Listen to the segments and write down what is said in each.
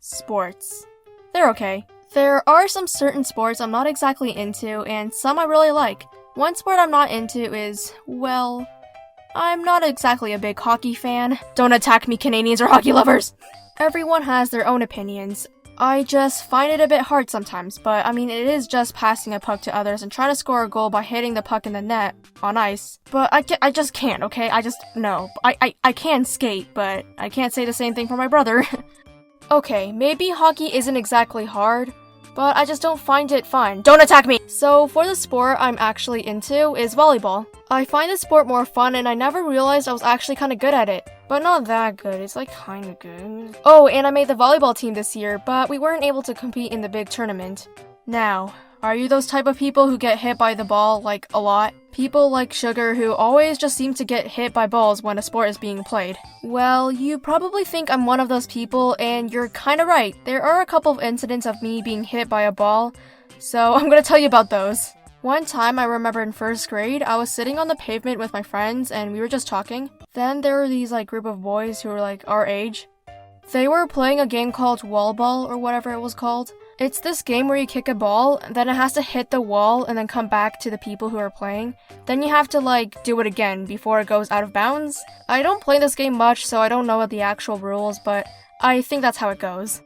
Sports. They're okay. There are some certain sports I'm not exactly into, and some I really like. One sport I'm not into is, well, I'm not exactly a big hockey fan. Don't attack me, Canadians or hockey lovers! Everyone has their own opinions. I just find it a bit hard sometimes, but I mean, it is just passing a puck to others and trying to score a goal by hitting the puck in the net on ice. But I just can't, okay? No. I can skate, but I can't say the same thing for my brother. Okay, maybe hockey isn't exactly hard, but I just don't find it fun. Don't attack me! So for the sport I'm actually into is volleyball. I find the sport more fun and I never realized I was actually kinda good at it. But not that good, it's like kinda good. Oh, and I made the volleyball team this year, but we weren't able to compete in the big tournament. Now, are you those type of people who get hit by the ball, like, a lot? People like Sugar who always just seem to get hit by balls when a sport is being played. Well, you probably think I'm one of those people, and you're kinda right. There are a couple of incidents of me being hit by a ball, so I'm gonna tell you about those. One time I remember in first grade, I was sitting on the pavement with my friends, and we were just talking. Then there were these, group of boys who were, our age. They were playing a game called Wall Ball, or whatever it was called. It's this game where you kick a ball, then it has to hit the wall and then come back to the people who are playing. Then you have to, do it again before it goes out of bounds. I don't play this game much, so I don't know the actual rules, but I think that's how it goes.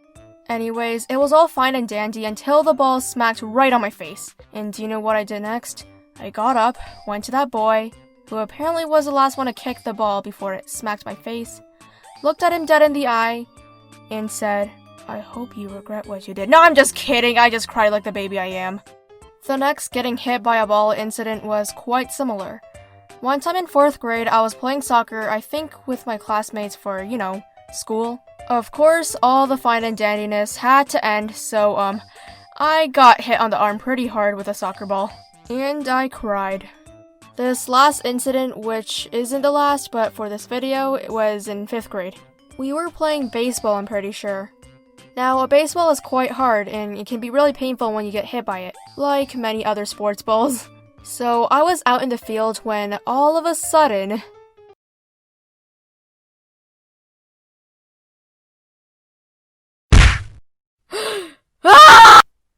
Anyways, it was all fine and dandy until the ball smacked right on my face. And do you know what I did next? I got up, went to that boy, who apparently was the last one to kick the ball before it smacked my face, looked at him dead in the eye, and said, "I hope you regret what you did." No, I'm just kidding, I just cried like the baby I am. The next getting hit by a ball incident was quite similar. One time in 4th grade, I was playing soccer, I think with my classmates for, school. Of course, all the fine and dandiness had to end, so, I got hit on the arm pretty hard with a soccer ball. And I cried. This last incident, which isn't the last, but for this video, it was in 5th grade. We were playing baseball, I'm pretty sure. Now, a baseball is quite hard, and it can be really painful when you get hit by it, like many other sports balls. So, I was out in the field when, all of a sudden...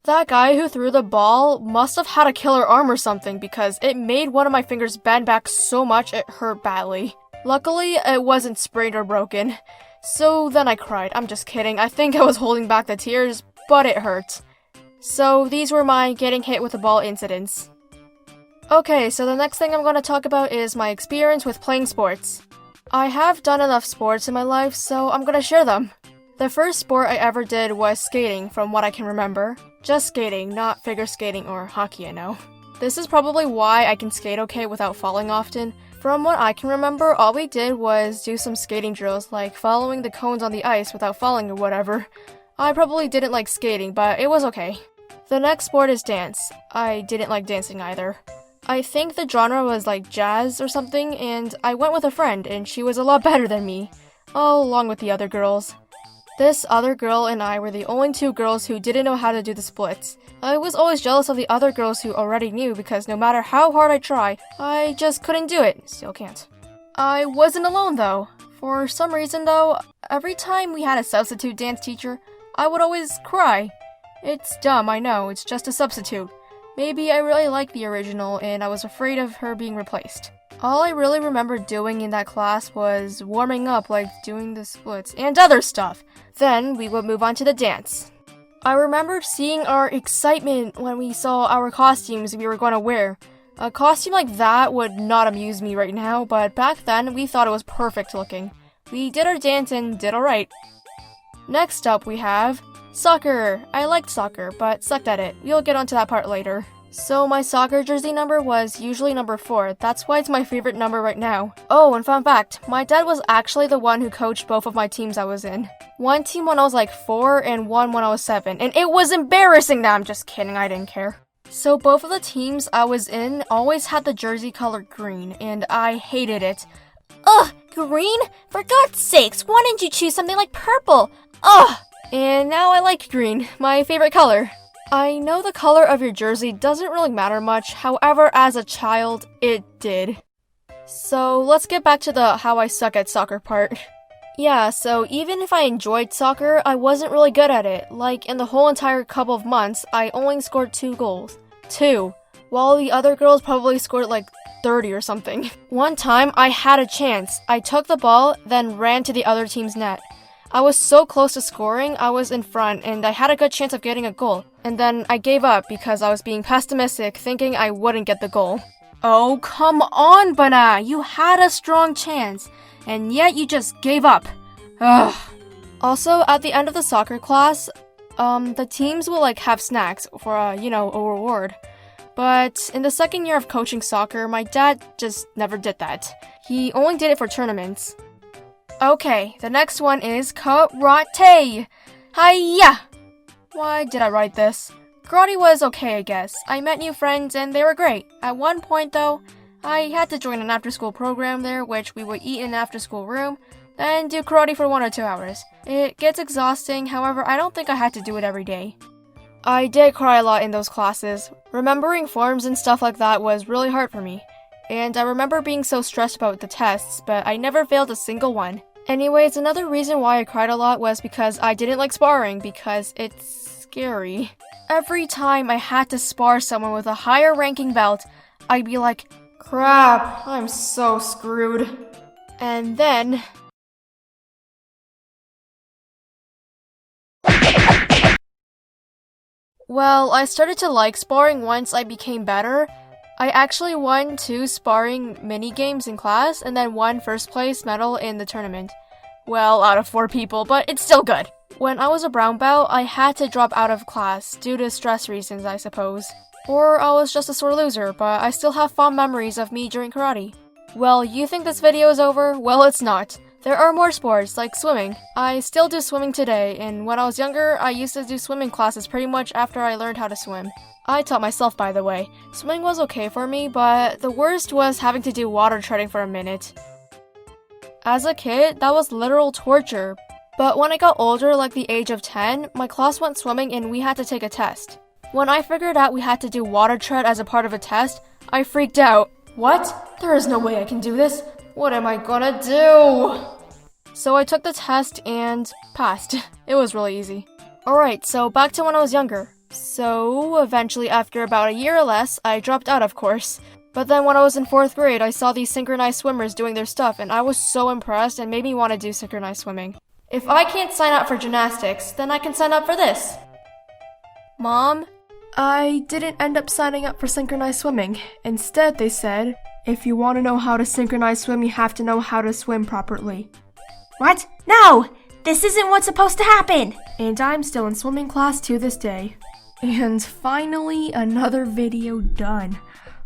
That guy who threw the ball must have had a killer arm or something because it made one of my fingers bend back so much it hurt badly. Luckily, it wasn't sprained or broken. So then I cried. I'm just kidding. I think I was holding back the tears, but it hurt. So these were my getting hit with a ball incidents. Okay, so the next thing I'm going to talk about is my experience with playing sports. I have done enough sports in my life, so I'm going to share them. The first sport I ever did was skating, from what I can remember. Just skating, not figure skating or hockey, I know. This is probably why I can skate okay without falling often. From what I can remember, all we did was do some skating drills, like following the cones on the ice without falling or whatever. I probably didn't like skating, but it was okay. The next sport is dance. I didn't like dancing either. I think the genre was jazz or something, and I went with a friend, and she was a lot better than me, all along with the other girls. This other girl and I were the only 2 girls who didn't know how to do the splits. I was always jealous of the other girls who already knew because no matter how hard I try, I just couldn't do it. Still can't. I wasn't alone though. For some reason though, every time we had a substitute dance teacher, I would always cry. It's dumb, I know, it's just a substitute. Maybe I really liked the original and I was afraid of her being replaced. All I really remember doing in that class was warming up, doing the splits, and other stuff. Then we would move on to the dance. I remember seeing our excitement when we saw our costumes we were going to wear. A costume like that would not amuse me right now, but back then we thought it was perfect looking. We did our dance and did alright. Next up we have soccer. I liked soccer, but sucked at it. We'll get onto that part later. So my soccer jersey number was usually number 4, that's why it's my favorite number right now. Oh, and fun fact, my dad was actually the one who coached both of my teams I was in. One team when I was 4 and one when I was 7, and it was embarrassing. Nah, I'm just kidding, I didn't care. So both of the teams I was in always had the jersey color green, and I hated it. Ugh, green? For God's sakes, why didn't you choose something like purple? Ugh! And now I like green, my favorite color. I know the color of your jersey doesn't really matter much, however, as a child, it did. So let's get back to the how I suck at soccer part. Yeah, so even if I enjoyed soccer, I wasn't really good at it. Like, in the whole entire couple of months, I only scored 2 goals. 2. While the other girls probably scored like 30 or something. One time, I had a chance. I took the ball, then ran to the other team's net. I was so close to scoring, I was in front, and I had a good chance of getting a goal. And then I gave up because I was being pessimistic, thinking I wouldn't get the goal. Oh, come on, Bana! You had a strong chance, and yet you just gave up. Ugh. Also, at the end of the soccer class, the teams will like have snacks for a reward. But in the second year of coaching soccer, my dad just never did that. He only did it for tournaments. Okay, the next one is karate. Hiya! Why did I write this? Karate was okay, I guess. I met new friends and they were great. At one point, though, I had to join an after-school program there, which we would eat in an after-school room, then do karate for 1 or 2 hours. It gets exhausting, however, I don't think I had to do it every day. I did cry a lot in those classes. Remembering forms and stuff like that was really hard for me. And I remember being so stressed about the tests, but I never failed a single one. Anyways, another reason why I cried a lot was because I didn't like sparring, because it's scary. Every time I had to spar someone with a higher ranking belt, I'd be like, crap, I'm so screwed. And then... Well, I started to like sparring once I became better. I actually won 2 sparring mini-games in class, and then 1 first place medal in the tournament. Well, out of 4 people, but it's still good. When I was a brown belt, I had to drop out of class, due to stress reasons, I suppose. Or I was just a sore loser, but I still have fond memories of me during karate. Well, you think this video is over? Well, it's not. There are more sports, like swimming. I still do swimming today, and when I was younger, I used to do swimming classes pretty much after I learned how to swim. I taught myself, by the way. Swimming was okay for me, but the worst was having to do water treading for a minute. As a kid, that was literal torture. But when I got older, like the age of 10, my class went swimming and we had to take a test. When I figured out we had to do water tread as a part of a test, I freaked out. What? There is no way I can do this. What am I gonna do? So I took the test and passed. It was really easy. Alright, so back to when I was younger. So, eventually after about a year or less, I dropped out, of course. But then when I was in 4th grade, I saw these synchronized swimmers doing their stuff, and I was so impressed and made me want to do synchronized swimming. If I can't sign up for gymnastics, then I can sign up for this. Mom? I didn't end up signing up for synchronized swimming. Instead, they said, if you want to know how to synchronize swim, you have to know how to swim properly. What? No! This isn't what's supposed to happen! And I'm still in swimming class to this day. And finally, another video done.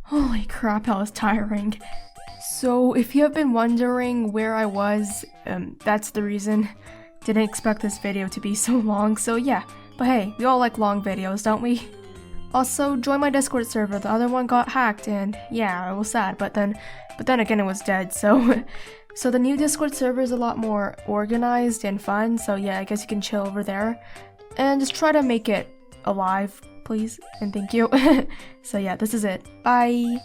Holy crap, that was tiring. So, if you have been wondering where I was, that's the reason. Didn't expect this video to be so long, so yeah. But hey, we all like long videos, don't we? Also, join my Discord server. The other one got hacked, and yeah, it was sad. But then again, it was dead. So, so the new Discord server is a lot more organized and fun. So yeah, I guess you can chill over there, and just try to make it alive, please, and thank you. So yeah, this is it. Bye.